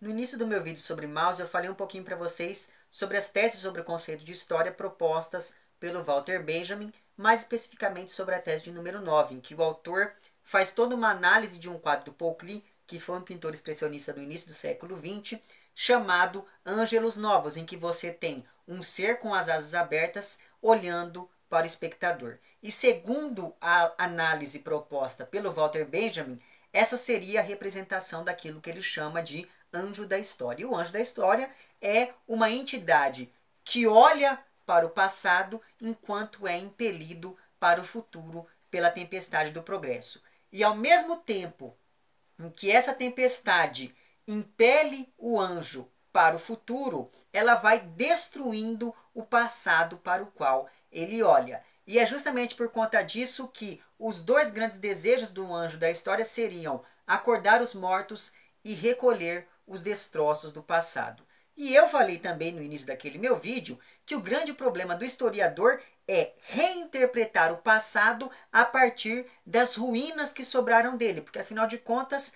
No início do meu vídeo sobre Maus, eu falei um pouquinho para vocês sobre as teses sobre o conceito de história propostas pelo Walter Benjamin, mais especificamente sobre a tese de número 9, em que o autor faz toda uma análise de um quadro do Paul Klee, que foi um pintor expressionista do início do século XX, chamado Ângelos Novos, em que você tem um ser com as asas abertas olhando para o espectador. E segundo a análise proposta pelo Walter Benjamin, essa seria a representação daquilo que ele chama de anjo da história. E o anjo da história é uma entidade que olha para o passado enquanto é impelido para o futuro pela tempestade do progresso. E ao mesmo tempo em que essa tempestade impele o anjo para o futuro, ela vai destruindo o passado para o qual ele olha. E é justamente por conta disso que os dois grandes desejos do anjo da história seriam acordar os mortos e recolher os destroços do passado. E eu falei também no início daquele meu vídeo que o grande problema do historiador é reinterpretar o passado a partir das ruínas que sobraram dele, porque afinal de contas,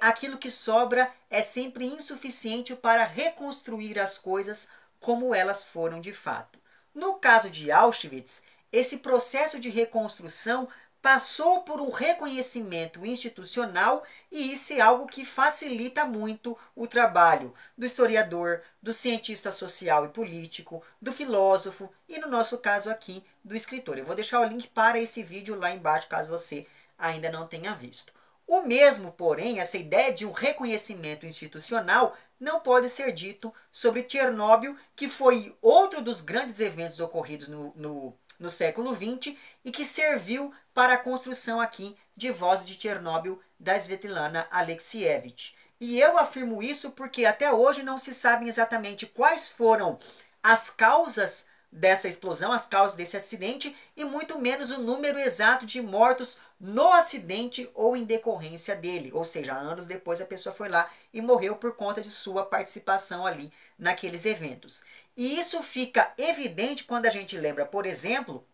aquilo que sobra é sempre insuficiente para reconstruir as coisas como elas foram de fato. No caso de Auschwitz, esse processo de reconstrução passou por um reconhecimento institucional e isso é algo que facilita muito o trabalho do historiador, do cientista social e político, do filósofo e, no nosso caso aqui, do escritor. Eu vou deixar o link para esse vídeo lá embaixo, caso você ainda não tenha visto. O mesmo, porém, essa ideia de um reconhecimento institucional não pode ser dito sobre Chernobyl, que foi outro dos grandes eventos ocorridos no século XX e que serviu para a construção aqui de Vozes de Chernobyl da Svetlana Alexievich. E eu afirmo isso porque até hoje não se sabem exatamente quais foram as causas dessa explosão, as causas desse acidente e muito menos o número exato de mortos no acidente ou em decorrência dele. Ou seja, anos depois a pessoa foi lá e morreu por conta de sua participação ali naqueles eventos. E isso fica evidente quando a gente lembra, por exemplo,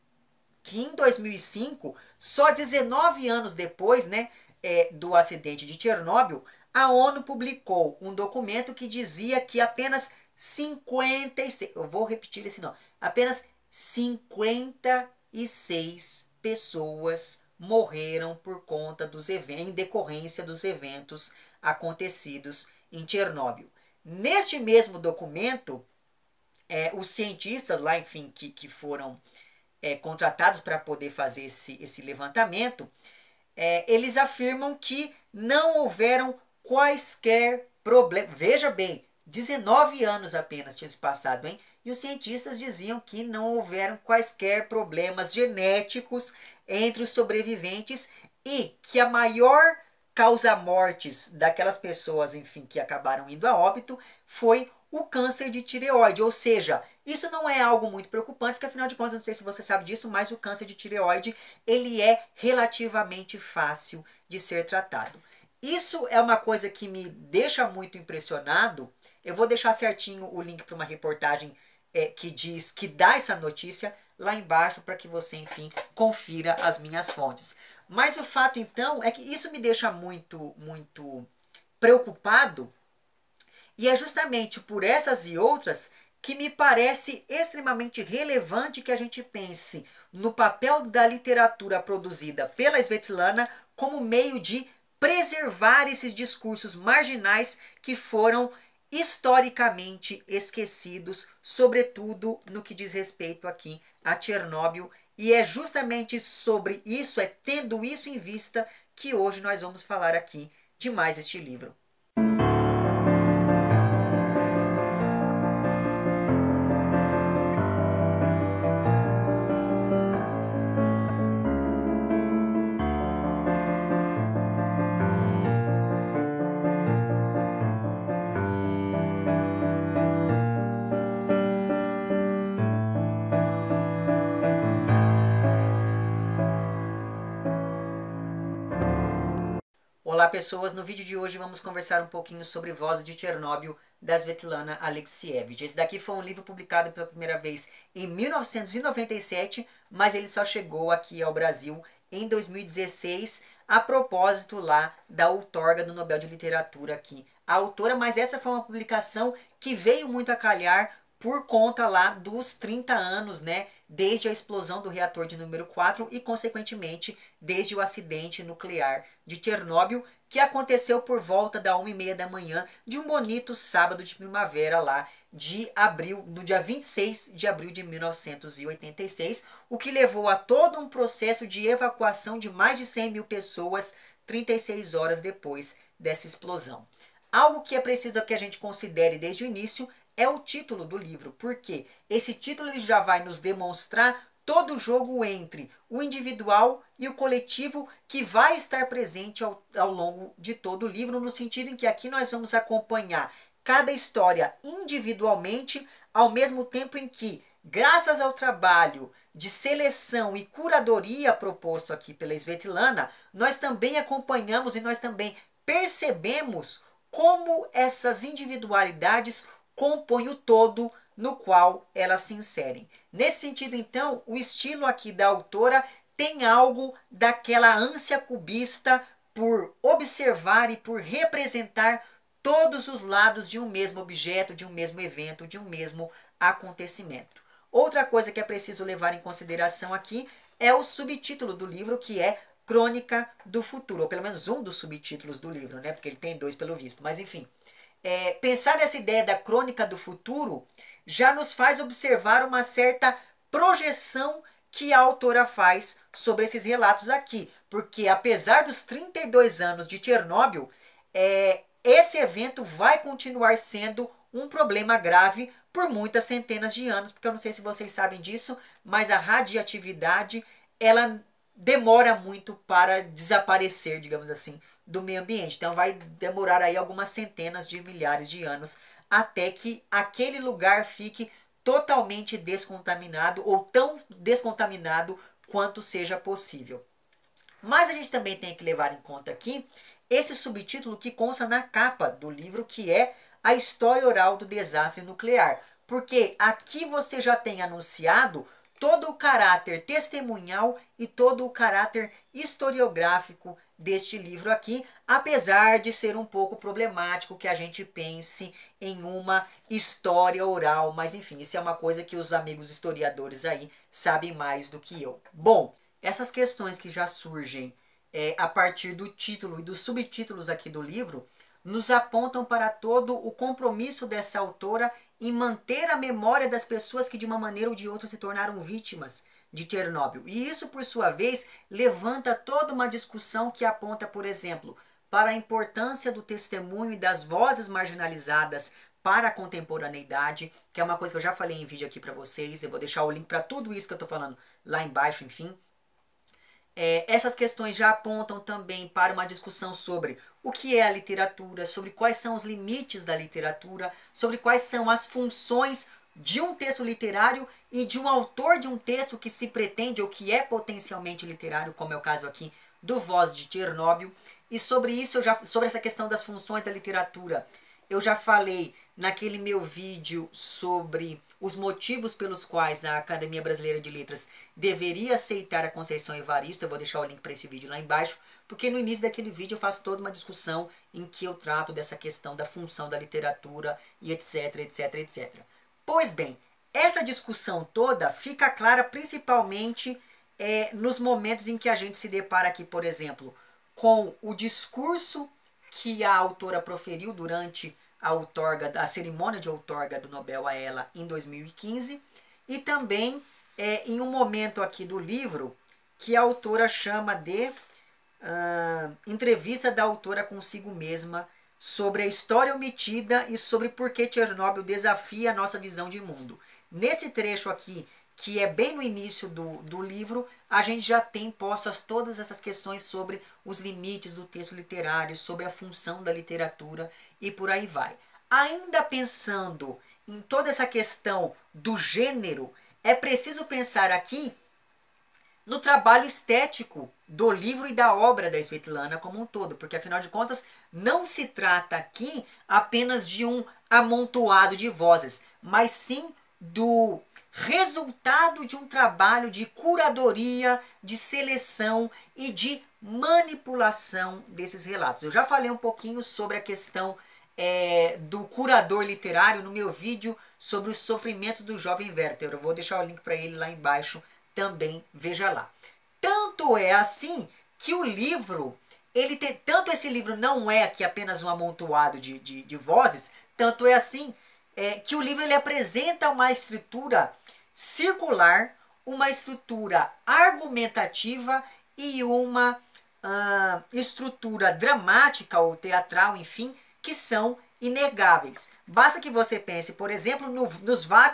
que em 2005, só 19 anos depois, né, do acidente de Chernobyl, a ONU publicou um documento que dizia que apenas 56, eu vou repetir esse nome, apenas 56 pessoas morreram por conta dos eventos, em decorrência dos eventos acontecidos em Chernobyl. Neste mesmo documento, os cientistas lá, enfim, que foram contratados para poder fazer esse levantamento, eles afirmam que não houveram quaisquer problemas. Veja bem, 19 anos apenas tinham se passado, hein? E os cientistas diziam que não houveram quaisquer problemas genéticos entre os sobreviventes e que a maior causa-mortes daquelas pessoas, enfim, que acabaram indo a óbito foi o câncer de tireoide, ou seja, isso não é algo muito preocupante, porque afinal de contas, não sei se você sabe disso, mas o câncer de tireoide, ele é relativamente fácil de ser tratado. Isso é uma coisa que me deixa muito impressionado. Eu vou deixar certinho o link para uma reportagem que dá essa notícia lá embaixo para que você, enfim, confira as minhas fontes. Mas o fato, então, é que isso me deixa muito preocupado e é justamente por essas e outras que me parece extremamente relevante que a gente pense no papel da literatura produzida pela Svetlana como meio de preservar esses discursos marginais que foram historicamente esquecidos, sobretudo no que diz respeito aqui a Chernobyl. E é justamente sobre isso, tendo isso em vista, que hoje nós vamos falar aqui de mais este livro. Olá pessoas, no vídeo de hoje vamos conversar um pouquinho sobre Vozes de Chernobyl, da Svetlana Alexievich. Esse daqui foi um livro publicado pela primeira vez em 1997, mas ele só chegou aqui ao Brasil em 2016, a propósito lá da outorga do Nobel de Literatura aqui a autora, mas essa foi uma publicação que veio muito a calhar por conta lá dos 30 anos, né, desde a explosão do reator de número 4 e, consequentemente, desde o acidente nuclear de Chernobyl, que aconteceu por volta da 1h30 da manhã de um bonito sábado de primavera lá de abril, no dia 26 de abril de 1986, o que levou a todo um processo de evacuação de mais de 100 mil pessoas 36 horas depois dessa explosão. Algo que é preciso que a gente considere desde o início é o título do livro, porque esse título ele já vai nos demonstrar todo o jogo entre o individual e o coletivo que vai estar presente ao longo de todo o livro, no sentido em que aqui nós vamos acompanhar cada história individualmente, ao mesmo tempo em que, graças ao trabalho de seleção e curadoria proposto aqui pela Svetlana, nós também acompanhamos e nós também percebemos como essas individualidades compõem o todo no qual elas se inserem. Nesse sentido, então, o estilo aqui da autora tem algo daquela ânsia cubista por observar e por representar todos os lados de um mesmo objeto, de um mesmo evento, de um mesmo acontecimento. Outra coisa que é preciso levar em consideração aqui é o subtítulo do livro, que é Crônica do Futuro, ou pelo menos um dos subtítulos do livro, né? Porque ele tem dois pelo visto, mas enfim. Pensar nessa ideia da crônica do futuro já nos faz observar uma certa projeção que a autora faz sobre esses relatos aqui. Porque apesar dos 32 anos de Chernobyl, esse evento vai continuar sendo um problema grave por muitas centenas de anos, porque eu não sei se vocês sabem disso, mas a radioatividade, ela demora muito para desaparecer, digamos assim, do meio ambiente. Então vai demorar aí algumas centenas de milhares de anos até que aquele lugar fique totalmente descontaminado ou tão descontaminado quanto seja possível. Mas a gente também tem que levar em conta aqui esse subtítulo que consta na capa do livro, que é A História Oral do Desastre Nuclear. Porque aqui você já tem anunciado todo o caráter testemunhal e todo o caráter historiográfico deste livro aqui, apesar de ser um pouco problemático que a gente pense em uma história oral, mas enfim, isso é uma coisa que os amigos historiadores aí sabem mais do que eu. Bom, essas questões que já surgem a partir do título e dos subtítulos aqui do livro nos apontam para todo o compromisso dessa autora em manter a memória das pessoas que de uma maneira ou de outra se tornaram vítimas de Chernobyl. E isso, por sua vez, levanta toda uma discussão que aponta, por exemplo, para a importância do testemunho e das vozes marginalizadas para a contemporaneidade, que é uma coisa que eu já falei em vídeo aqui para vocês. Eu vou deixar o link para tudo isso que eu estou falando lá embaixo, enfim. Essas questões já apontam também para uma discussão sobre o que é a literatura, sobre quais são os limites da literatura, sobre quais são as funções de um texto literário e de um autor de um texto que se pretende ou que é potencialmente literário, como é o caso aqui do Voz de Chernobyl. E sobre isso, sobre essa questão das funções da literatura, eu já falei naquele meu vídeo sobre os motivos pelos quais a Academia Brasileira de Letras deveria aceitar a Conceição Evaristo. Eu vou deixar o link para esse vídeo lá embaixo, porque no início daquele vídeo eu faço toda uma discussão em que eu trato dessa questão da função da literatura e etc, etc, etc. Pois bem, essa discussão toda fica clara principalmente nos momentos em que a gente se depara aqui, por exemplo, com o discurso que a autora proferiu durante a cerimônia de outorga do Nobel a ela em 2015, e também em um momento aqui do livro que a autora chama de entrevista da autora consigo mesma sobre a história omitida e sobre por que Chernobyl desafia a nossa visão de mundo. Nesse trecho aqui, que é bem no início do livro, a gente já tem postas todas essas questões sobre os limites do texto literário, sobre a função da literatura e por aí vai. Ainda pensando em toda essa questão do gênero, é preciso pensar aqui no trabalho estético do livro e da obra da Svetlana como um todo, porque afinal de contas não se trata aqui apenas de um amontoado de vozes, mas sim do resultado de um trabalho de curadoria, de seleção e de manipulação desses relatos. Eu já falei um pouquinho sobre a questão do curador literário no meu vídeo sobre os sofrimentos do jovem Werther. Eu vou deixar o link para ele lá embaixo também, veja lá. Tanto é assim que o livro, tanto esse livro não é aqui apenas um amontoado de vozes, tanto é assim que o livro ele apresenta uma estrutura circular, uma estrutura argumentativa e uma estrutura dramática ou teatral, enfim, que são inegáveis. Basta que você pense, por exemplo,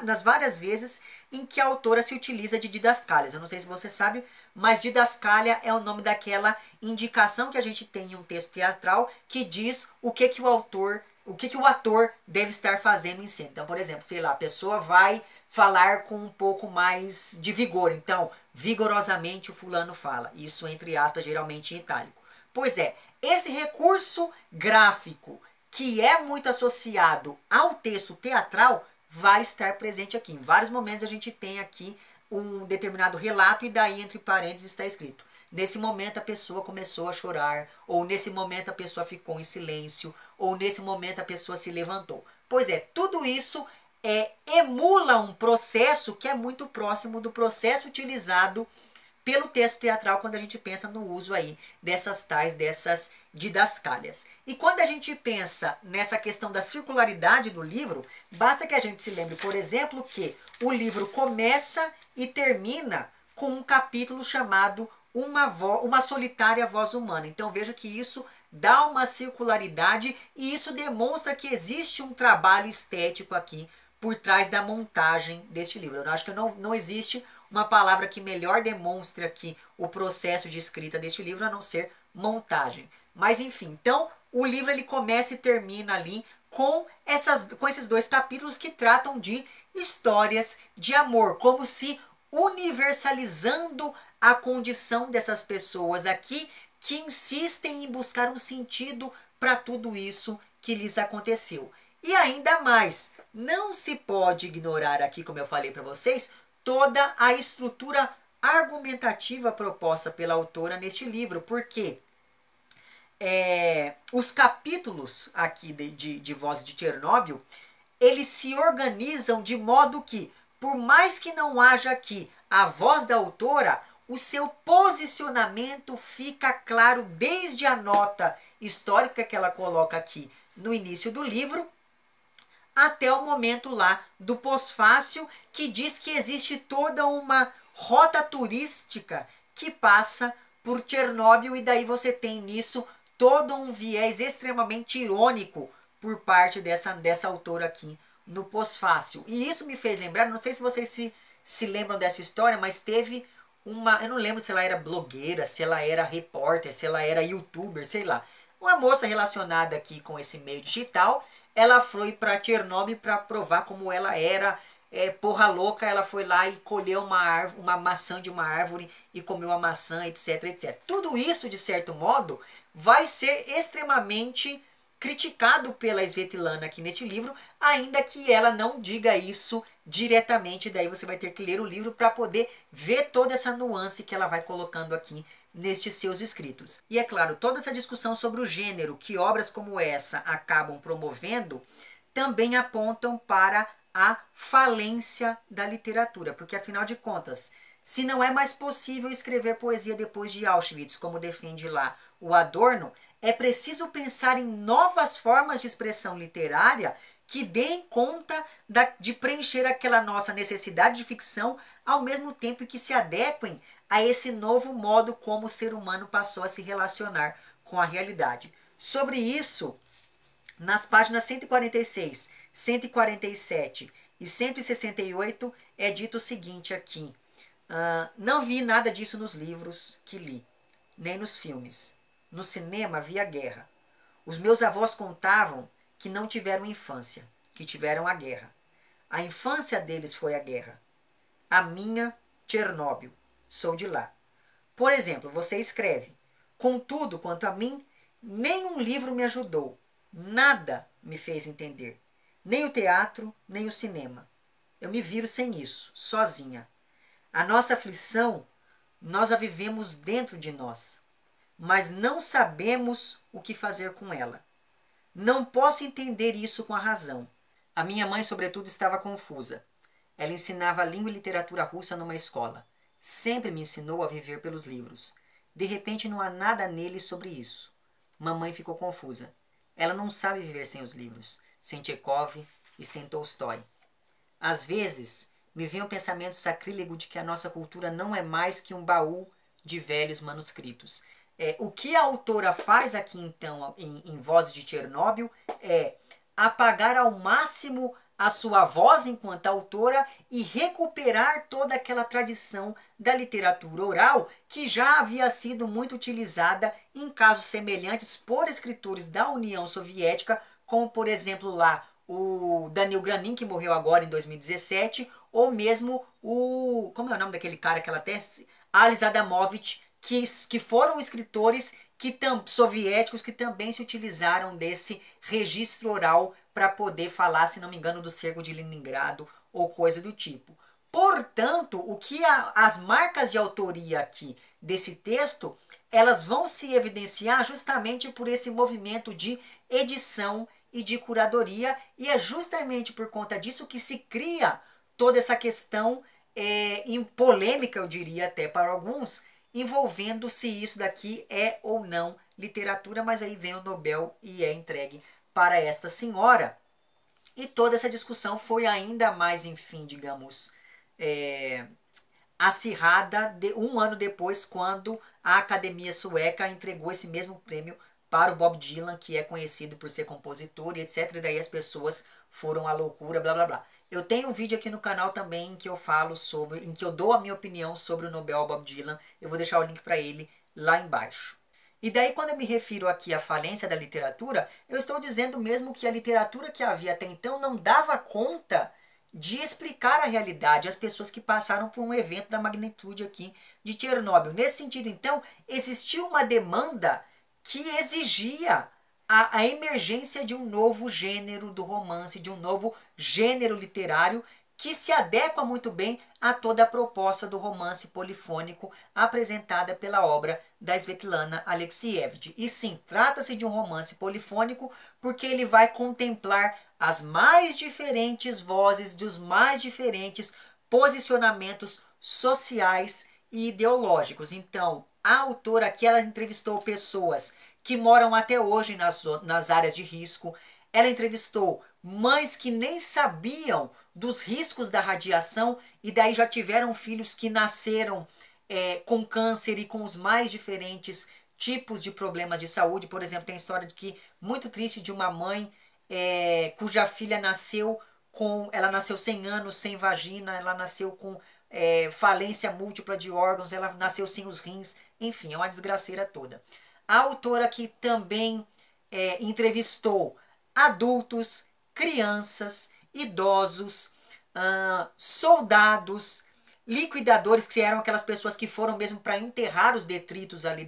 nas várias vezes em que a autora se utiliza de didascálias. Eu não sei se você sabe, mas didascália é o nome daquela indicação que a gente tem em um texto teatral que diz o que o ator deve estar fazendo em cena. Então, por exemplo, sei lá, a pessoa vai falar com um pouco mais de vigor. Então, vigorosamente o fulano fala. Isso entre aspas, geralmente em itálico. Pois é, esse recurso gráfico que é muito associado ao texto teatral vai estar presente aqui. Em vários momentos a gente tem aqui um determinado relato e daí entre parênteses está escrito: nesse momento a pessoa começou a chorar, ou nesse momento a pessoa ficou em silêncio, ou nesse momento a pessoa se levantou. Pois é, tudo isso emula um processo que é muito próximo do processo utilizado pelo texto teatral quando a gente pensa no uso aí dessas didascálias. E quando a gente pensa nessa questão da circularidade do livro, basta que a gente se lembre, por exemplo, que o livro começa e termina com um capítulo chamado Uma Solitária Voz Humana. Então veja que isso dá uma circularidade e isso demonstra que existe um trabalho estético aqui por trás da montagem deste livro. Eu acho que não existe uma palavra que melhor demonstre aqui o processo de escrita deste livro a não ser montagem. Mas enfim, então o livro ele começa e termina ali com esses dois capítulos que tratam de histórias de amor, como se universalizando a condição dessas pessoas aqui que insistem em buscar um sentido para tudo isso que lhes aconteceu. E ainda mais, não se pode ignorar aqui, como eu falei para vocês, toda a estrutura argumentativa proposta pela autora neste livro, porque os capítulos aqui de Voz de Chernobyl, eles se organizam de modo que, por mais que não haja aqui a voz da autora, o seu posicionamento fica claro desde a nota histórica que ela coloca aqui no início do livro, até o momento lá do pós-fácil, que diz que existe toda uma rota turística que passa por Chernobyl, e daí você tem nisso todo um viés extremamente irônico por parte dessa autora aqui no pós-fácil. E isso me fez lembrar, não sei se vocês se lembram dessa história, mas teve eu não lembro se ela era blogueira, se ela era repórter, se ela era youtuber, sei lá. Uma moça relacionada aqui com esse meio digital, ela foi para Chernobyl para provar como ela era porra louca. Ela foi lá e colheu uma maçã de uma árvore e comeu a maçã, etc, etc. Tudo isso, de certo modo, vai ser extremamente criticado pela Svetlana aqui neste livro, ainda que ela não diga isso diretamente. Daí você vai ter que ler o livro para poder ver toda essa nuance que ela vai colocando aqui nestes seus escritos. E é claro, toda essa discussão sobre o gênero que obras como essa acabam promovendo também apontam para a falência da literatura, porque afinal de contas, se não é mais possível escrever poesia depois de Auschwitz, como defende lá o Adorno, é preciso pensar em novas formas de expressão literária que deem conta de preencher aquela nossa necessidade de ficção, ao mesmo tempo que se adequem a esse novo modo como o ser humano passou a se relacionar com a realidade. Sobre isso, nas páginas 146, 147 e 168 é dito o seguinte aqui: não vi nada disso nos livros que li, nem nos filmes. No cinema havia guerra. Os meus avós contavam que não tiveram infância, que tiveram a guerra. A infância deles foi a guerra. A minha, Chernobyl. Sou de lá. Por exemplo, você escreve: contudo, quanto a mim, nenhum livro me ajudou. Nada me fez entender. Nem o teatro, nem o cinema. Eu me viro sem isso, sozinha. A nossa aflição, nós a vivemos dentro de nós, mas não sabemos o que fazer com ela. Não posso entender isso com a razão. A minha mãe, sobretudo, estava confusa. Ela ensinava língua e literatura russa numa escola. Sempre me ensinou a viver pelos livros. De repente não há nada nele sobre isso. Mamãe ficou confusa. Ela não sabe viver sem os livros, sem Tchekov e sem Tolstói. Às vezes, me vem o pensamento sacrílego de que a nossa cultura não é mais que um baú de velhos manuscritos. O que a autora faz aqui, então, em Vozes de Chernobyl, é apagar ao máximo a sua voz enquanto autora e recuperar toda aquela tradição da literatura oral que já havia sido muito utilizada em casos semelhantes por escritores da União Soviética, como, por exemplo, lá o Daniil Granin, que morreu agora em 2017, ou mesmo o... como é o nome daquele cara que ela tem? Alice Adamovich, que foram escritores soviéticos que também se utilizaram desse registro oral para poder falar, se não me engano, do cerco de Leningrado ou coisa do tipo. Portanto, as marcas de autoria aqui desse texto, elas vão se evidenciar justamente por esse movimento de edição e de curadoria, e é justamente por conta disso que se cria toda essa questão em polêmica, eu diria até para alguns, envolvendo se isso daqui é ou não literatura, mas aí vem o Nobel e é entregue para esta senhora. E toda essa discussão foi ainda mais, enfim, digamos, acirrada um ano depois, quando a Academia Sueca entregou esse mesmo prêmio para o Bob Dylan, que é conhecido por ser compositor e etc. E daí as pessoas foram à loucura, blá blá blá. Eu tenho um vídeo aqui no canal também em que eu falo sobre, em que eu dou a minha opinião sobre o Nobel Bob Dylan. Eu vou deixar o link para ele lá embaixo. E daí, quando eu me refiro aqui à falência da literatura, eu estou dizendo mesmo que a literatura que havia até então não dava conta de explicar a realidade às pessoas que passaram por um evento da magnitude aqui de Chernobyl. Nesse sentido, então, existia uma demanda que exigia a emergência de um novo gênero do romance, de um novo gênero literário que se adequa muito bem a toda a proposta do romance polifônico apresentada pela obra da Svetlana Alexievich. E sim, trata-se de um romance polifônico porque ele vai contemplar as mais diferentes vozes dos mais diferentes posicionamentos sociais e ideológicos. Então, a autora aqui, ela entrevistou pessoas que moram até hoje nas áreas de risco. Ela entrevistou mães que nem sabiam dos riscos da radiação e daí já tiveram filhos que nasceram com câncer e com os mais diferentes tipos de problemas de saúde. Por exemplo, tem a história de que, muito triste, de uma mãe cuja filha nasceu ela nasceu 100 anos, sem vagina, ela nasceu com falência múltipla de órgãos, ela nasceu sem os rins, enfim, é uma desgraceira toda. A autora que também entrevistou adultos, crianças, idosos, soldados, liquidadores, que eram aquelas pessoas que foram mesmo para enterrar os detritos ali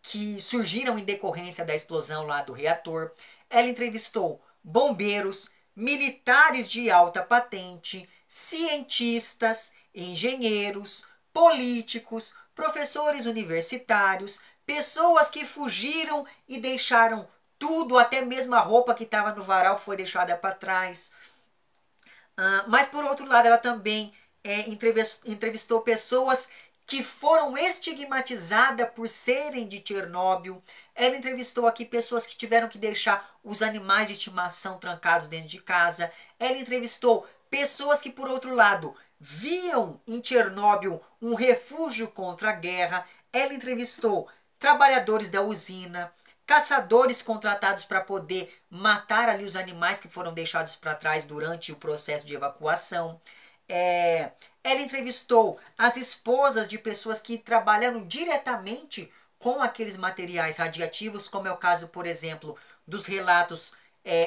que surgiram em decorrência da explosão lá do reator. Ela entrevistou bombeiros, militares de alta patente, cientistas, engenheiros, políticos, professores universitários, pessoas que fugiram e deixaram tudo, até mesmo a roupa que estava no varal foi deixada para trás. Mas por outro lado, ela também entrevistou pessoas que foram estigmatizadas por serem de Chernobyl. Ela entrevistou aqui pessoas que tiveram que deixar os animais de estimação trancados dentro de casa. Ela entrevistou pessoas que, por outro lado, viam em Chernobyl um refúgio contra a guerra. Ela entrevistou trabalhadores da usina, caçadores contratados para poder matar ali os animais que foram deixados para trás durante o processo de evacuação. Ela entrevistou as esposas de pessoas que trabalharam diretamente com aqueles materiais radiativos, como é o caso, por exemplo, dos relatos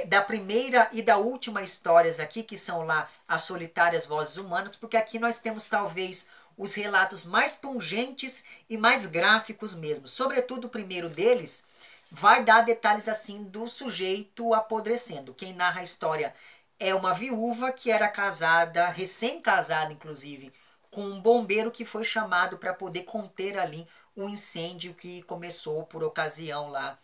da primeira e da última histórias aqui, que são lá as solitárias vozes humanas, porque aqui nós temos talvez os relatos mais pungentes e mais gráficos mesmo. Sobretudo o primeiro deles vai dar detalhes assim do sujeito apodrecendo. Quem narra a história é uma viúva que era casada, recém-casada inclusive, com um bombeiro que foi chamado para poder conter ali o incêndio que começou por ocasião lá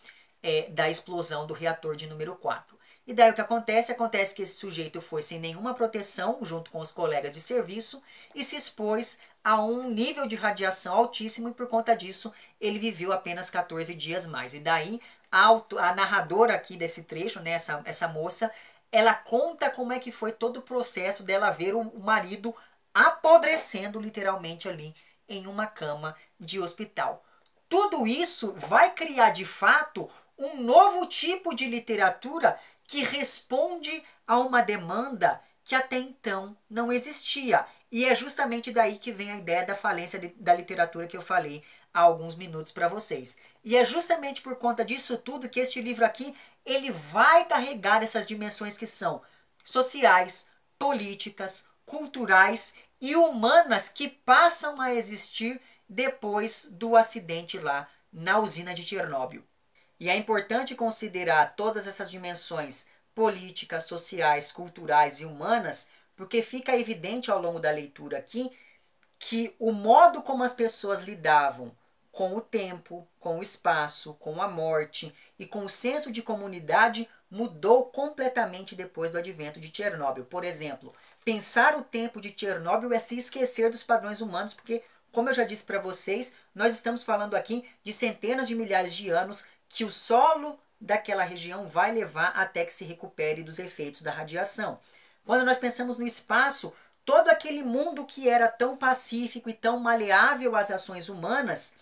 da explosão do reator de número 4. E daí o que acontece? Acontece que esse sujeito foi sem nenhuma proteção, junto com os colegas de serviço, e se expôs a um nível de radiação altíssimo, e por conta disso ele viveu apenas 14 dias mais. E daí a narradora aqui desse trecho, né, essa moça, ela conta como é que foi todo o processo dela ver o marido apodrecendo literalmente ali em uma cama de hospital. Tudo isso vai criar de fato um novo tipo de literatura que responde a uma demanda que até então não existia. E é justamente daí que vem a ideia da falência da literatura que eu falei há alguns minutos para vocês. E é justamente por conta disso tudo que este livro aqui, ele vai carregar essas dimensões que são sociais, políticas, culturais e humanas que passam a existir depois do acidente lá na usina de Chernobyl. E é importante considerar todas essas dimensões políticas, sociais, culturais e humanas, porque fica evidente ao longo da leitura aqui que o modo como as pessoas lidavam com o tempo, com o espaço, com a morte e com o senso de comunidade mudou completamente depois do advento de Chernobyl. Por exemplo, pensar o tempo de Chernobyl é se esquecer dos padrões humanos, porque, como eu já disse para vocês, nós estamos falando aqui de centenas de milhares de anos que o solo daquela região vai levar até que se recupere dos efeitos da radiação. Quando nós pensamos no espaço, todo aquele mundo que era tão pacífico e tão maleável às ações humanas,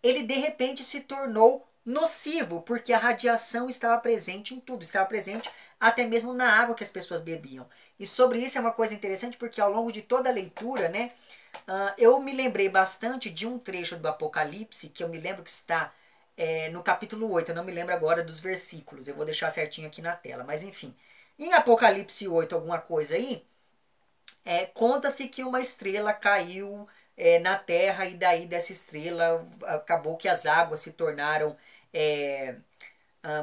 ele de repente se tornou nocivo, porque a radiação estava presente em tudo, estava presente até mesmo na água que as pessoas bebiam. E sobre isso é uma coisa interessante, porque ao longo de toda a leitura, né, eu me lembrei bastante de um trecho do Apocalipse, que eu me lembro que está no capítulo 8, eu não me lembro agora dos versículos, eu vou deixar certinho aqui na tela, mas enfim. Em Apocalipse 8, alguma coisa aí, conta-se que uma estrela caiu na terra e daí dessa estrela acabou que as águas se tornaram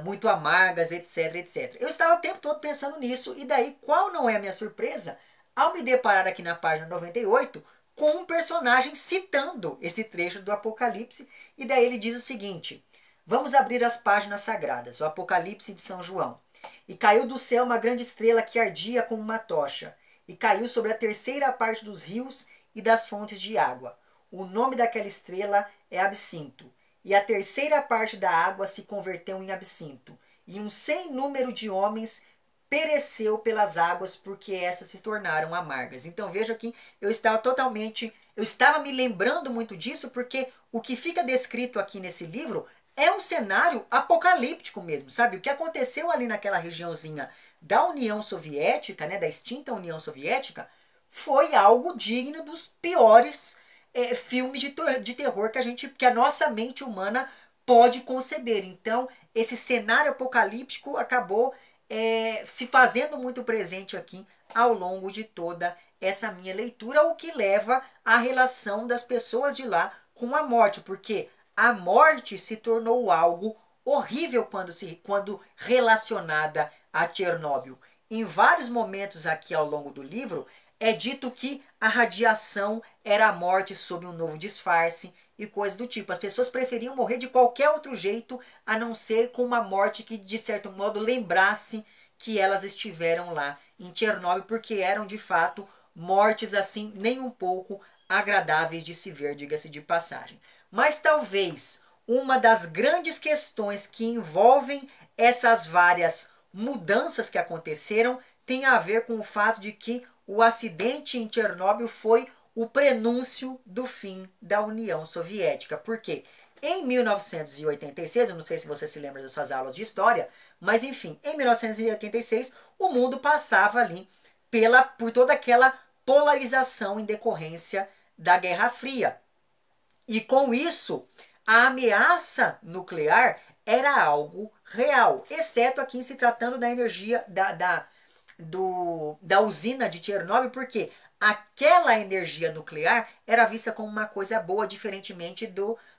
muito amargas, etc, etc. Eu estava o tempo todo pensando nisso e daí qual não é a minha surpresa ao me deparar aqui na página 98 com um personagem citando esse trecho do Apocalipse e daí ele diz o seguinte: vamos abrir as páginas sagradas, o Apocalipse de São João. E caiu do céu uma grande estrela que ardia como uma tocha, e caiu sobre a terceira parte dos rios e das fontes de água. O nome daquela estrela é Absinto. E a terceira parte da água se converteu em absinto. E um sem número de homens pereceu pelas águas, porque essas se tornaram amargas. Então veja que eu estava me lembrando muito disso, porque o que fica descrito aqui nesse livro é um cenário apocalíptico mesmo, sabe? O que aconteceu ali naquela regiãozinha da União Soviética, né, da extinta União Soviética, foi algo digno dos piores filmes de terror que a nossa mente humana pode conceber. Então, esse cenário apocalíptico acabou se fazendo muito presente aqui ao longo de toda essa minha leitura, o que leva à relação das pessoas de lá com a morte, porque a morte se tornou algo horrível quando relacionada a Chernobyl. Em vários momentos aqui ao longo do livro, é dito que a radiação era a morte sob um novo disfarce e coisas do tipo. As pessoas preferiam morrer de qualquer outro jeito, a não ser com uma morte que, de certo modo, lembrasse que elas estiveram lá em Chernobyl, porque eram, de fato, mortes assim, nem um pouco agradáveis de se ver, diga-se de passagem. Mas talvez uma das grandes questões que envolvem essas várias mudanças que aconteceram tenha a ver com o fato de que o acidente em Chernobyl foi o prenúncio do fim da União Soviética. Por quê? Em 1986, eu não sei se você se lembra das suas aulas de história, mas enfim, em 1986 o mundo passava ali por toda aquela polarização em decorrência da Guerra Fria. E com isso, a ameaça nuclear era algo real, exceto aqui se tratando da energia da usina de Chernobyl, porque aquela energia nuclear era vista como uma coisa boa, diferentemente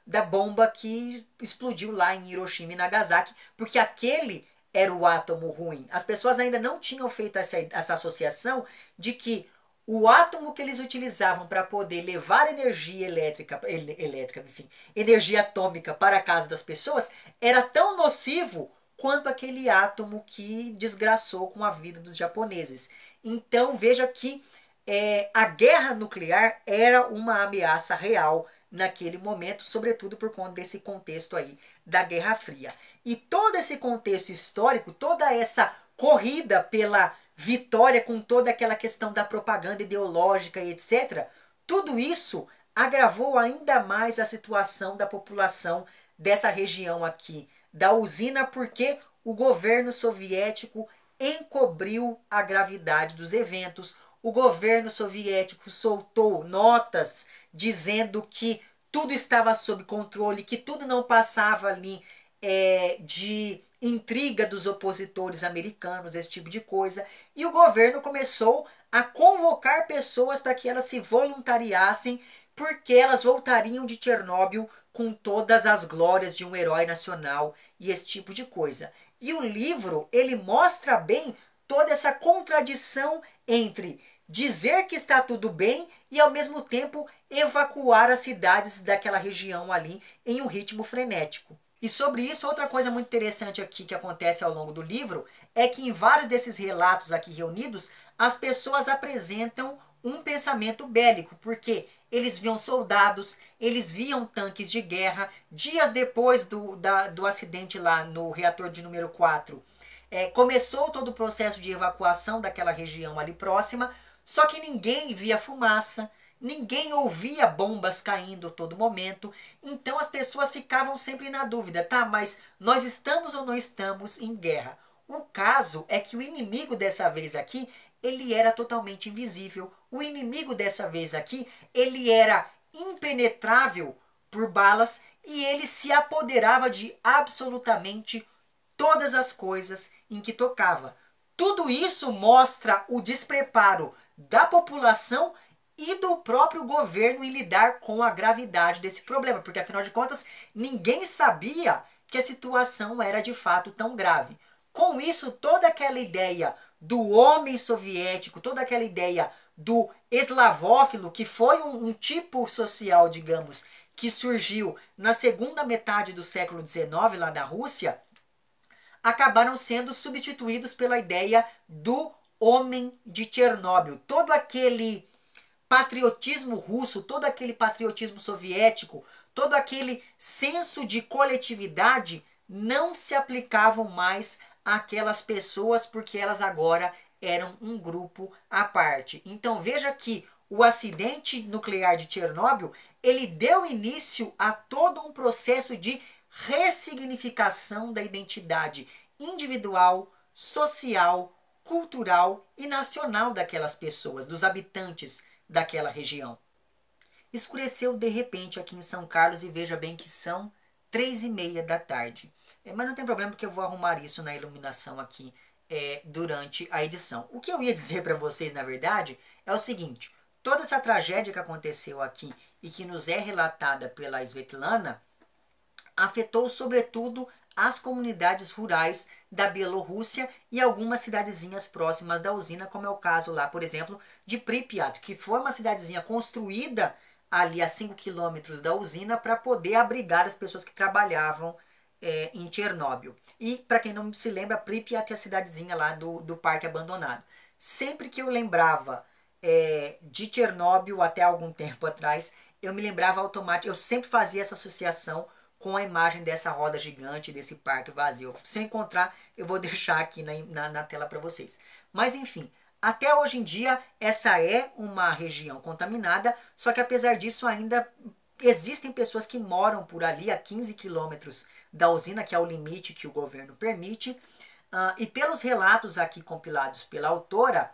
da bomba que explodiu lá em Hiroshima e Nagasaki, porque aquele era o átomo ruim. As pessoas ainda não tinham feito essa associação de que o átomo que eles utilizavam para poder levar energia enfim, energia atômica para a casa das pessoas era tão nocivo quanto aquele átomo que desgraçou com a vida dos japoneses. Então veja que a guerra nuclear era uma ameaça real naquele momento, sobretudo por conta desse contexto aí da Guerra Fria. E todo esse contexto histórico, toda essa corrida pela vitória com toda aquela questão da propaganda ideológica e etc., tudo isso agravou ainda mais a situação da população dessa região aqui da usina, porque o governo soviético encobriu a gravidade dos eventos. O governo soviético soltou notas dizendo que tudo estava sob controle, que tudo não passava ali de intriga dos opositores americanos, esse tipo de coisa. E o governo começou a convocar pessoas para que elas se voluntariassem, porque elas voltariam de Chernobyl com todas as glórias de um herói nacional e esse tipo de coisa. E o livro, ele mostra bem toda essa contradição entre dizer que está tudo bem e ao mesmo tempo evacuar as cidades daquela região ali em um ritmo frenético. E sobre isso, outra coisa muito interessante aqui que acontece ao longo do livro é que em vários desses relatos aqui reunidos, as pessoas apresentam um pensamento bélico, porque eles viam soldados, eles viam tanques de guerra. Dias depois do acidente lá no reator de número 4, começou todo o processo de evacuação daquela região ali próxima, só que ninguém via fumaça, ninguém ouvia bombas caindo a todo momento, então as pessoas ficavam sempre na dúvida, tá, mas nós estamos ou não estamos em guerra? O caso é que o inimigo dessa vez aqui, ele era totalmente invisível. O inimigo dessa vez aqui, ele era impenetrável por balas e ele se apoderava de absolutamente todas as coisas em que tocava. Tudo isso mostra o despreparo da população e do próprio governo em lidar com a gravidade desse problema, porque afinal de contas ninguém sabia que a situação era de fato tão grave. Com isso, toda aquela ideia do homem soviético, toda aquela ideia do eslavófilo, que foi um tipo social, digamos, que surgiu na segunda metade do século XIX lá da Rússia, acabaram sendo substituídos pela ideia do homem de Chernobyl. Todo aquele patriotismo russo, todo aquele patriotismo soviético, todo aquele senso de coletividade não se aplicavam mais àquelas pessoas, porque elas agora eram um grupo à parte. Então veja que o acidente nuclear de Chernobyl, ele deu início a todo um processo de ressignificação da identidade individual, social, cultural e nacional daquelas pessoas, dos habitantes daquela região. Escureceu de repente aqui em São Carlos e veja bem que são 3:30 da tarde. Mas não tem problema porque eu vou arrumar isso na iluminação aqui durante a edição. O que eu ia dizer para vocês, na verdade, é o seguinte. Toda essa tragédia que aconteceu aqui e que nos é relatada pela Svetlana afetou sobretudo as comunidades rurais da Bielorrússia e algumas cidadezinhas próximas da usina, como é o caso lá, por exemplo, de Pripyat, que foi uma cidadezinha construída ali a 5 quilômetros da usina para poder abrigar as pessoas que trabalhavam em Chernobyl. E, para quem não se lembra, Pripyat é a cidadezinha lá do parque abandonado. Sempre que eu lembrava de Chernobyl até algum tempo atrás, eu me lembrava automaticamente, eu sempre fazia essa associação com a imagem dessa roda gigante, desse parque vazio. Se eu encontrar, eu vou deixar aqui na tela para vocês. Mas enfim, até hoje em dia, essa é uma região contaminada, só que apesar disso ainda existem pessoas que moram por ali a 15 quilômetros da usina, que é o limite que o governo permite. E pelos relatos aqui compilados pela autora,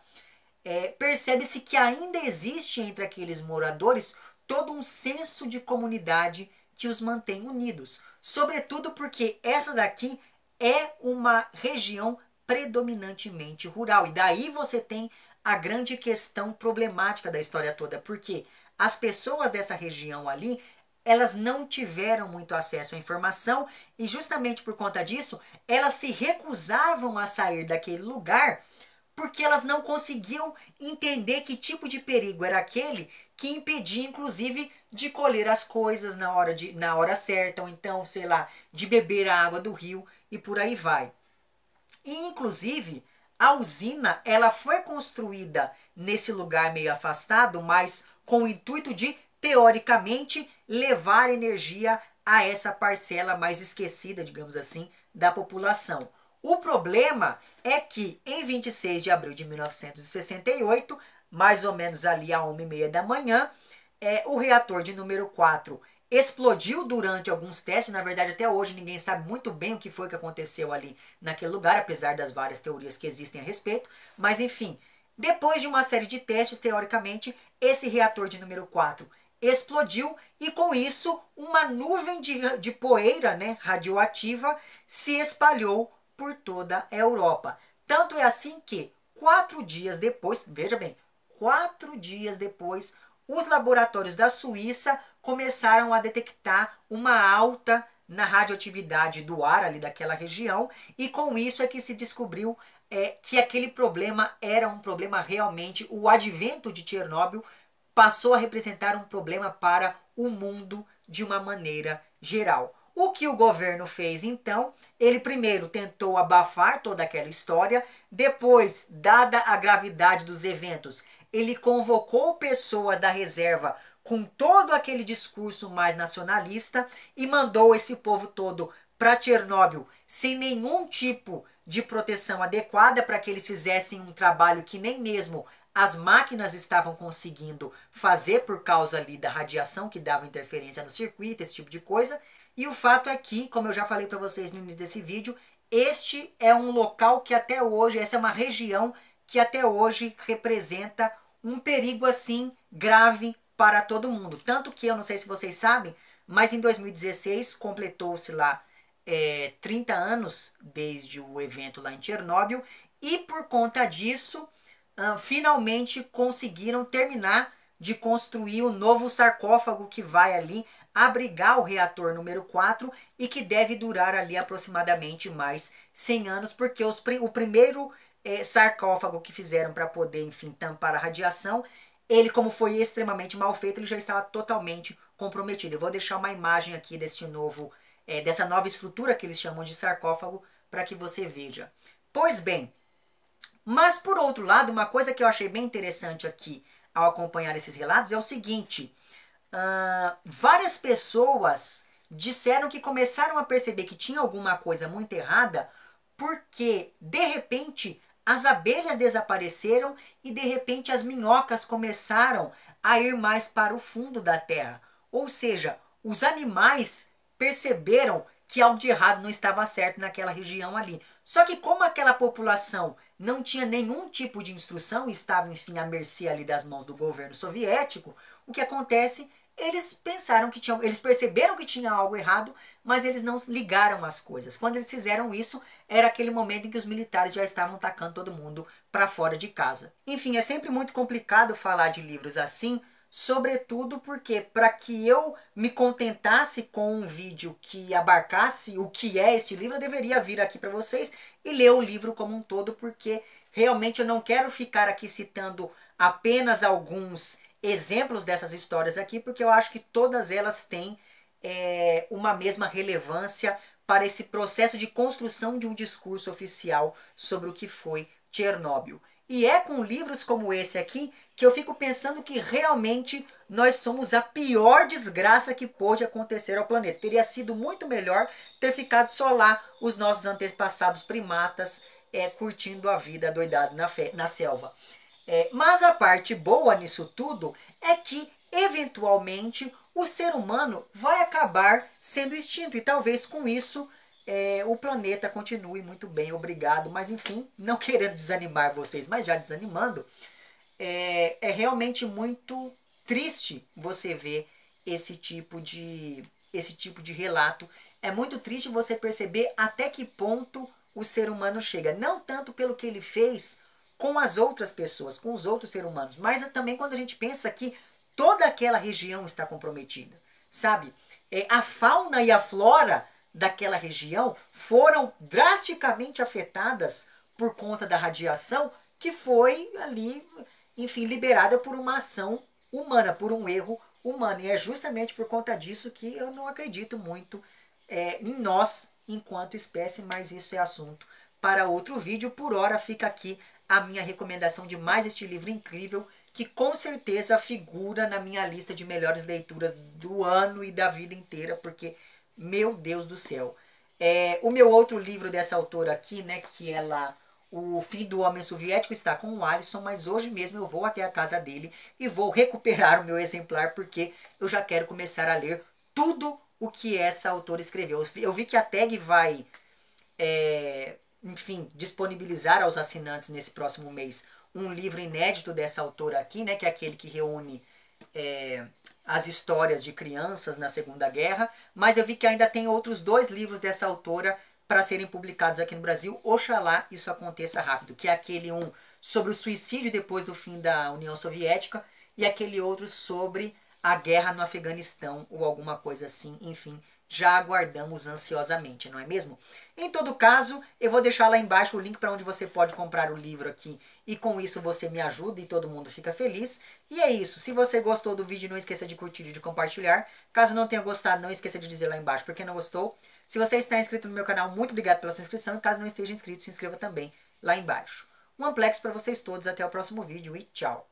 percebe-se que ainda existe entre aqueles moradores todo um senso de comunidade que os mantém unidos. Sobretudo porque essa daqui é uma região predominantemente rural. E daí você tem a grande questão problemática da história toda. Porque as pessoas dessa região ali, elas não tiveram muito acesso à informação. E justamente por conta disso, elas se recusavam a sair daquele lugar porque elas não conseguiam entender que tipo de perigo era aquele que impedia, inclusive, de colher as coisas na hora certa, ou então, sei lá, de beber a água do rio e por aí vai. E, inclusive, a usina ela foi construída nesse lugar meio afastado, mas com o intuito de, teoricamente, levar energia a essa parcela mais esquecida, digamos assim, da população. O problema é que em 26 de abril de 1968, mais ou menos ali a 1h30 da manhã, o reator de número 4 explodiu durante alguns testes. Na verdade, até hoje ninguém sabe muito bem o que foi que aconteceu ali naquele lugar, apesar das várias teorias que existem a respeito. Mas enfim, depois de uma série de testes, teoricamente, esse reator de número 4 explodiu e com isso uma nuvem de poeira, né, radioativa se espalhou por toda a Europa. Tanto é assim que 4 dias depois, veja bem, 4 dias depois, os laboratórios da Suíça começaram a detectar uma alta na radioatividade do ar ali daquela região, e com isso é que se descobriu que aquele problema era um problema realmente, o advento de Chernobyl passou a representar um problema para o mundo de uma maneira geral. O que o governo fez então? Ele primeiro tentou abafar toda aquela história, depois, dada a gravidade dos eventos, ele convocou pessoas da reserva com todo aquele discurso mais nacionalista e mandou esse povo todo para Chernobyl sem nenhum tipo de proteção adequada para que eles fizessem um trabalho que nem mesmo as máquinas estavam conseguindo fazer por causa ali da radiação que dava interferência no circuito, esse tipo de coisa. E o fato é que, como eu já falei para vocês no início desse vídeo, este é um local que até hoje, essa é uma região que até hoje representa um perigo assim grave para todo mundo. Tanto que, eu não sei se vocês sabem, mas em 2016 completou-se lá 30 anos desde o evento lá em Chernobyl, e por conta disso, finalmente conseguiram terminar de construir o novo sarcófago que vai ali abrigar o reator número 4 e que deve durar ali aproximadamente mais 100 anos, porque o primeiro sarcófago que fizeram para poder, enfim, tampar a radiação, ele, como foi extremamente mal feito, ele já estava totalmente comprometido. Eu vou deixar uma imagem aqui dessa nova estrutura que eles chamam de sarcófago para que você veja. Pois bem, mas por outro lado, uma coisa que eu achei bem interessante aqui ao acompanhar esses relatos é o seguinte: várias pessoas disseram que começaram a perceber que tinha alguma coisa muito errada porque, de repente, as abelhas desapareceram e, de repente, as minhocas começaram a ir mais para o fundo da terra. Ou seja, os animais perceberam que algo de errado não estava certo naquela região ali. Só que como aquela população não tinha nenhum tipo de instrução e estava, enfim, à mercê ali das mãos do governo soviético, o que acontece? Eles pensaram que tinham, eles perceberam que tinha algo errado, mas eles não ligaram as coisas. Quando eles fizeram isso, era aquele momento em que os militares já estavam tacando todo mundo para fora de casa. Enfim, é sempre muito complicado falar de livros assim, sobretudo porque para que eu me contentasse com um vídeo que abarcasse o que é esse livro, eu deveria vir aqui para vocês e ler o livro como um todo, porque realmente eu não quero ficar aqui citando apenas alguns exemplos dessas histórias aqui, porque eu acho que todas elas têm uma mesma relevância para esse processo de construção de um discurso oficial sobre o que foi Chernobyl. E é com livros como esse aqui que eu fico pensando que realmente nós somos a pior desgraça que pôde acontecer ao planeta. Teria sido muito melhor ter ficado só lá os nossos antepassados primatas curtindo a vida doidado na selva. Mas a parte boa nisso tudo é que, eventualmente, o ser humano vai acabar sendo extinto. E talvez com isso o planeta continue muito bem, obrigado. Mas enfim, não querendo desanimar vocês, mas já desanimando, é realmente muito triste você ver esse tipo de relato. É muito triste você perceber até que ponto o ser humano chega. Não tanto pelo que ele fez com as outras pessoas, com os outros seres humanos, mas também quando a gente pensa que toda aquela região está comprometida, sabe? A fauna e a flora daquela região foram drasticamente afetadas por conta da radiação que foi ali, enfim, liberada por uma ação humana, por um erro humano. E é justamente por conta disso que eu não acredito muito em nós enquanto espécie, mas isso é assunto para outro vídeo. Por hora fica aqui a minha recomendação de mais este livro incrível, que com certeza figura na minha lista de melhores leituras do ano e da vida inteira, porque, meu Deus do céu. O meu outro livro dessa autora aqui, né, que ela... O Fim do Homem Soviético está com o Alisson, mas hoje mesmo eu vou até a casa dele e vou recuperar o meu exemplar, porque eu já quero começar a ler tudo o que essa autora escreveu. Eu vi que a TAG vai, enfim, disponibilizar aos assinantes nesse próximo mês um livro inédito dessa autora aqui, né, que é aquele que reúne as histórias de crianças na Segunda Guerra, mas eu vi que ainda tem outros 2 livros dessa autora para serem publicados aqui no Brasil. Oxalá isso aconteça rápido, que é aquele um sobre o suicídio depois do fim da União Soviética e aquele outro sobre a guerra no Afeganistão ou alguma coisa assim, enfim, já aguardamos ansiosamente, não é mesmo? Em todo caso, eu vou deixar lá embaixo o link para onde você pode comprar o livro aqui e com isso você me ajuda e todo mundo fica feliz. E é isso, se você gostou do vídeo, não esqueça de curtir e de compartilhar. Caso não tenha gostado, não esqueça de dizer lá embaixo porque não gostou. Se você está inscrito no meu canal, muito obrigado pela sua inscrição e caso não esteja inscrito, se inscreva também lá embaixo. Um amplex para vocês todos, até o próximo vídeo e tchau!